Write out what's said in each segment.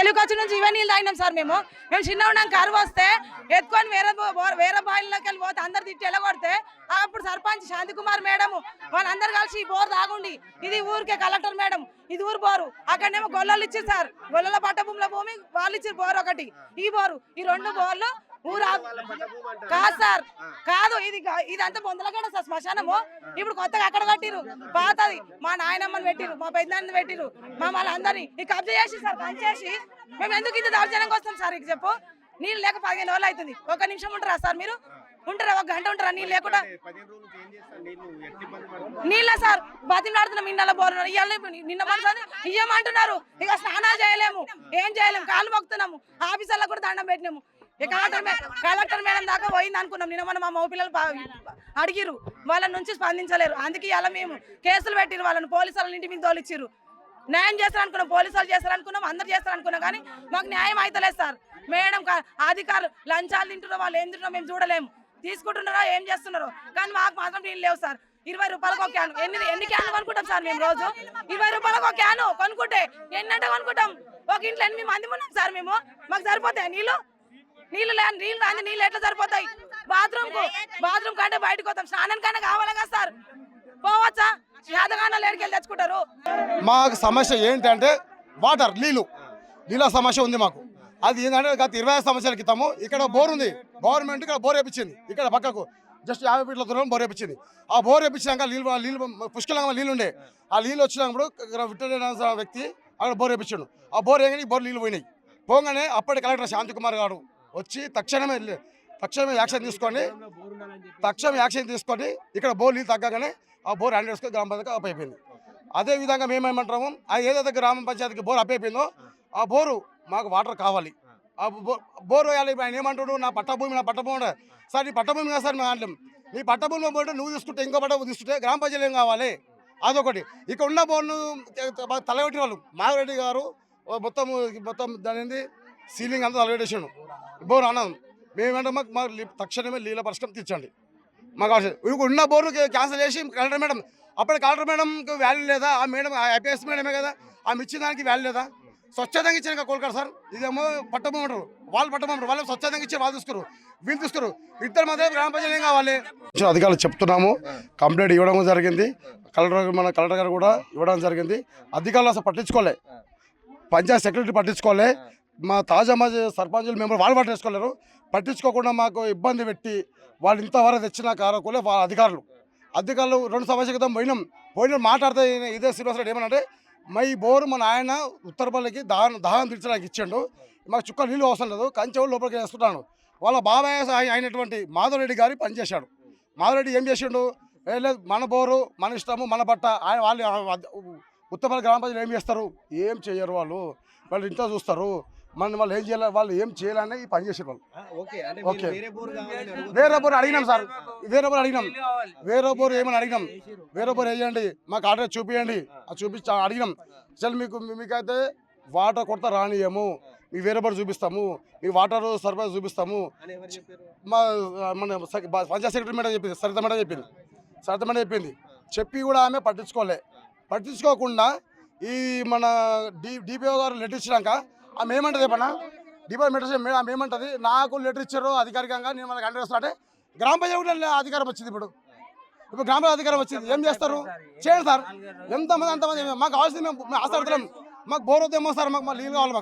చెలుకొచ్చి నుంచి ఇవే నీళ్ళు తాగినాం సార్. మేము చిన్న ఉన్నాం, కరువు వస్తే ఎత్తుకొని వేరే బాయిల్లోకి వెళ్ళి పోతే అందరు తిట్టి ఎలగొడితే అప్పుడు సర్పంచ్ శాంతికుమార్ మేడం వాళ్ళందరూ కలిసి ఈ బోర్ తాగుండి, ఇది ఊరికే కలెక్టర్ మేడం ఇది ఊరు బోరు, అక్కడనేమో గొల్లలు ఇచ్చారు సార్, గొల్లల పట్టభూముల భూమి వాళ్ళు ఇచ్చారు బోర్ ఒకటి, ఈ బోరు, ఈ 2 బోర్లు ఊరు కాదు సార్, కాదు ఇదంతా బొందలగడ సార్ శ్మశానము. ఇప్పుడు కొత్తగా అక్కడ కట్టిరు, పాతది మా నాయనమ్మని పెట్టిరు, మా పెద్దనాన్ని పెట్టిరు, మమ్మల్ని అందరినీ ఈ కబ్జా చేసి సార్ కంచేసి మేము ఎందుకు ఇంత దౌర్జన్యంగా వస్తాం సార్? ఇక చెప్పు, నీళ్ళు లేక 15 రోజులు అవుతుంది. 1 నిమిషం ఉంటారా సార్? మీరు ఉంటారా? 1 గంట ఉంటారా నీళ్ళు లేకుండా? నీళ్ళ సార్ బతిమలాడుతున్నాం, ఇళ్ళ బోర్ నిన్న మనసు ఇయ్యమంటున్నారు. ఇక స్నానాలు చేయలేము, ఏం చేయలేము, కాళ్ళు మొక్కుతున్నాము, ఆఫీసర్లకు కూడా దండం పెట్టినాము. కలెక్టర్ మేడం దాకా పోయింది అనుకున్నాం. నిన్న మన మా మగ పిల్లలు అడిగిరు, వాళ్ళ నుంచి స్పందించలేరు. అందుకే ఇలా మేము కేసులు పెట్టిరు, వాళ్ళని పోలీసుల ఇంటి మీద తోలిచ్చిరు. న్యాయం చేస్తారనుకున్నాం, పోలీసులు చేస్తారనుకున్నాం, అందరు చేస్తారనుకున్నాం, కానీ మాకు న్యాయం అయితలేదు సార్. మేడం అధికారులు లంచాలు తింటున్నారో వాళ్ళు ఏం తింటున్నారో మేము చూడలేము, తీసుకుంటున్నారో ఏం చేస్తున్నారో, కానీ మాకు మాత్రం నీళ్ళు లేవు సార్. 20 రూపాయలకు ఒక క్యాన్, ఎన్ని క్యాన్లు కొనుక్కుంటాం సార్ మేము రోజు? 20 రూపాయలకు ఒక క్యాను కొనుక్కుంటే ఎన్నంటే కొనుక్కుంటాం. ఒక ఇంట్లో 8 మంది ఉన్నాం సార్ మేము, మాకు సరిపోతాయి నీళ్ళు? నీళ్ళు రాని నీళ్ళు ఎట్లా సరిపోతాయి? బాత్రూమ్ కంటే బయటకు పోతాం, స్నానం కన్నా కావాలా కదా సార్? పోవచ్చా? శాతగానాలు ఎడికెళ్ళి తెచ్చుకుంటారు. మాకు సమస్య ఏంటంటే వాటర్, నీళ్ళ సమస్య ఉంది మాకు. అది ఏంటంటే గత 25 సంవత్సరాల క్రితము ఇక్కడ బోర్ ఉంది, గవర్నమెంట్ ఇక్కడ బోర్ వేపించింది, ఇక్కడ పక్కకు జస్ట్ 50 ఫీట్ల దూరం బోర్ వేపించింది. ఆ బోర్ వేపించినాక నీళ్ళు పుష్కలంగా నీళ్ళు ఉండే, ఆ నీళ్ళు వచ్చినప్పుడు విట్టలేని వ్యక్తి అక్కడ బోర్ వేపించాడు. ఆ బోర్ వేయగానే బోర్ నీళ్ళు పోయినాయి. పోగానే అప్పటి కలెక్టర్ శాంతికుమార్ గారు వచ్చి తక్షణమే యాక్షన్ తీసుకొని ఇక్కడ బోర్ నీళ్ళు తగ్గగానే ఆ బోర్ హ్యాండ్ వేసుకొని గ్రామ పంచాయతీకి అప్పైపోయింది. అదేవిధంగా మేమేమంటాము, అది ఏదైతే గ్రామ పంచాయతీకి బోర్ అప్పైపోయిందో ఆ బోరు మాకు వాటర్ కావాలి, ఆ బోర్ వేయాలి. ఆయన ఏమంటాడు, నా పట్టభూమి సార్, నీ పట్టభూమి కదా సార్ మేము అనలేం. నీ పట్టభూమిలో పోతే నువ్వు తీసుకుంటే ఇంకో పట్టభూమి తీసుకుంటే గ్రామ పంచాయతీలు ఏం కావాలి? అదొకటి. ఇక్కడ ఉన్న బోర్ను తలగొట్టిన వాళ్ళు మాధవరెడ్డి గారు మొత్తం దాని సీలింగ్ అంతా తలగొట్టేసాడు బోర్ అన్నది. మేమేమంటాం, మాకు తక్షణమే నీళ్ళ పరిశ్రమ తీర్చండి. మాకు ఉన్న బోర్ను క్యాన్సిల్ చేసి కలెక్టర్ మేడం, అప్పుడు కలెక్టర్ మేడంకి వాల్యూ లేదా? ఆ మేడం ఐపీఎస్ మేడమే కదా, ఆమె ఇచ్చిన దానికి వాల్యూ లేదా? స్వచ్ఛతంగా ఇచ్చాను కోల్కర్ సార్, ఇదేమో పట్టమంటారు, వాళ్ళు పట్టమంటారు, వాళ్ళు స్వచ్ఛతంగా ఇచ్చి వాళ్ళు తీసుకురు, వీళ్ళు తీసుకురు, ఇద్దరు మధ్య గ్రామ పంచాయతీ ఏం కావాలి? అధికారులు చెప్తున్నాము, కంప్లైంట్ ఇవ్వడం జరిగింది, కలెక్టర్ గారు కూడా ఇవ్వడం జరిగింది. అధికారులు అసలు పట్టించుకోలే, పంచాయత్ సెక్రటరీ పట్టించుకోలే, మా తాజా మాజీ సర్పంచులు మెంబర్ వాళ్ళు పట్టించుకోలేరు. పట్టించుకోకుండా మాకు ఇబ్బంది పెట్టి వాళ్ళు ఇంతవరకు తెచ్చిన కారకులే వాళ్ళ అధికారులు 2 సంవత్సరాల క్రితం పోయిన మాట్లాడితే ఇదే శ్రీనివాసరెడ్డి ఏమనంటే, మా ఈ బోరు మన ఆయన ఉత్తరపల్లికి దాహం తీర్చడానికి ఇచ్చిండు, మాకు చుక్క నీళ్ళు అవసరం లేదు, కంచెవాళ్ళు లోపలికి వేసుకుంటాను. వాళ్ళ బాబాయ్ అయినటువంటి మాధవరెడ్డి గారి పనిచేశాడు. మాధవరెడ్డి ఏం చేసిండు, లేదు మన బోరు మన ఇష్టము మన బట్ట, వాళ్ళు ఉత్తరపల్లి గ్రామ ప్రజలు ఏం చేస్తారు? ఏం చేయరు, వాళ్ళు ఇంట్లో చూస్తారు, వాళ్ళు ఏం చేయాలి, వాళ్ళు ఏం చేయాలని ఈ పని చేసారు వాళ్ళు. ఓకే, వేరే బోర్ అడిగినాం సార్, వేరే బోర్ ఏమని అడిగినాం, వేరే బోర్ వేయండి, మాకు ఆర్డర్ చూపించండి, చూపించి అడిగినాం. అసలు మీకైతే వాటర్ కొడత రానియము, మీ వేరే బోర్ చూపిస్తాము, మీ వాటర్ సర్వీస్ చూపిస్తాము. మన పంచాయత్ సెక్రటరీ మేడం చెప్పింది, సరిత మేడం చెప్పింది, చెప్పి కూడా ఆమె పట్టించుకోకుండా ఈ మన డిపిఓ గారు లెటర్ ఇచ్చినాక ఆమె ఏమంటుంది చెప్పనా, డిపార్ట్మెంట్ ఆమె ఏమంటుంది, నాకు లెటర్ ఇచ్చారు అధికారికంగా, నేను మనకు అండర్ వేస్తున్నా అంటే గ్రామ పంచాయతీ అధికారం వచ్చింది. ఇప్పుడు గ్రామ పంచాయతీ అధికారం వచ్చింది, ఏం చేస్తారు? చేయండి సార్, ఎంతమంది అంతమంది. మాకు కావాల్సింది మేము ఆశపడతాం, మాకు బోర్ వద్దేమో సార్, మాకు నీళ్ళు కావాలి,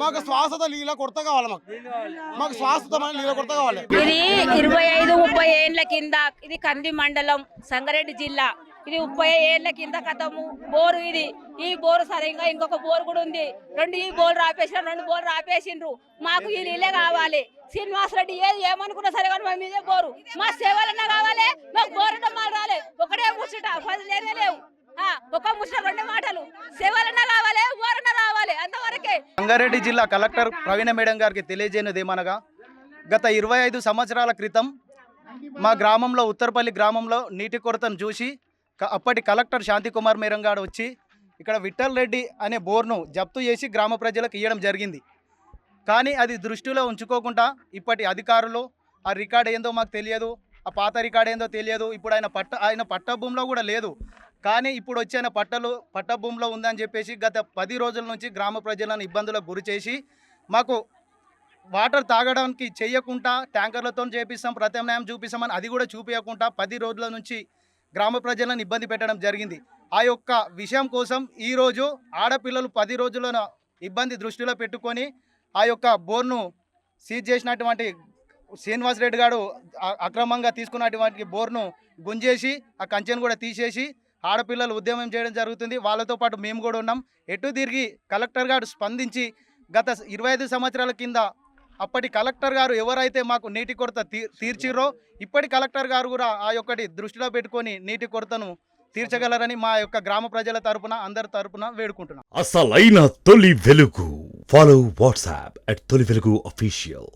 మాకు శ్వాసత నీళ్ళ కొరత కావాలి, మాకు శ్వాసతమైన నీళ్ళ కొరత కావాలి. ఇది 25-30 ఏళ్ల కింద, ఇది కంది మండలం, సంగారెడ్డి జిల్లా, ఇది 30 ఏళ్ల కింద కథము బోరు. ఈ బోరు సరిగ్గా ఇంకొక బోరు కూడా ఉంది, ఈ బోర్లు ఆపేసిన 2 బోర్లు ఆపేసిండ్రు. మాకు ఈ నీళ్ళే కావాలి. శ్రీనివాసరెడ్డి ఏమనుకున్నా సరే కానీ మా మీదే బోరు, మా సేవలన్నా కావాలి, మాకు బోరు మాకు రాలే. ఒకటే ముచ్చట, 10 లేవు, ఒక ముచ్చట 2 మాటలు, సేవలన్నా కావాలి, బోరన్నా రావాలి, అంతవరకే. సంగారెడ్డి జిల్లా కలెక్టర్ ప్రవీణ మేడం గారికి తెలియజేయనిది ఏమనగా, గత 25 సంవత్సరాల క్రితం మా గ్రామంలో, ఉత్తరపల్లి గ్రామంలో నీటి కొరతను చూసి అప్పటి కలెక్టర్ శాంతికుమార్ మేడం గారు వచ్చి ఇక్కడ విఠల్ రెడ్డి అనే బోర్ను జప్తు చేసి గ్రామ ప్రజలకు ఇవ్వడం జరిగింది. కానీ అది దృష్టిలో ఉంచుకోకుండా ఇప్పటి అధికారులు ఆ రికార్డ్ ఏందో మాకు తెలియదు, ఆ పాత రికార్డ్ ఏందో తెలియదు, ఇప్పుడు ఆయన పట్టభూమిలో కూడా లేదు. కానీ ఇప్పుడు వచ్చిన పట్ట భూమిలో ఉందని చెప్పేసి గత 10 రోజుల నుంచి గ్రామ ప్రజలను ఇబ్బందులకు గురి చేసి మాకు వాటర్ తాగడానికి చేయకుండా ట్యాంకర్లతో చేపిస్తాం, ప్రత్యామ్నాయం చూపిస్తామని అది కూడా చూపించకుండా 10 రోజుల నుంచి గ్రామ ప్రజలను ఇబ్బంది పెట్టడం జరిగింది. ఆ యొక్క విషయం కోసం ఈరోజు ఆడపిల్లలు 10 రోజుల ఇబ్బంది దృష్టిలో పెట్టుకొని ఆ యొక్క బోర్ను సీజ్ చేసినటువంటి శ్రీనివాస్ రెడ్డి గారు అక్రమంగా తీసుకున్నటువంటి బోర్ను గుంజేసి ఆ కంచెను కూడా తీసేసి ఆడపిల్లలు ఉద్యమం చేయడం జరుగుతుంది. వాళ్ళతో పాటు మేము కూడా ఉన్నాం. ఎటు తిరిగి కలెక్టర్ గారు స్పందించి గత 25 సంవత్సరాల కింద అప్పటి కలెక్టర్ గారు ఎవరైతే మాకు నీటి కొరత తీర్చిరో ఇప్పటి కలెక్టర్ గారు కూడా ఆ యొక్కటి దృష్టిలో పెట్టుకొని నీటి కొరతను తీర్చగలరని మా యొక్క గ్రామ ప్రజల తరపున అందరి తరపున వేడుకుంటున్నాం. అసలైన తొలి వెలుగు. ఫాలో వాట్సాప్ @తొలి వెలుగు official.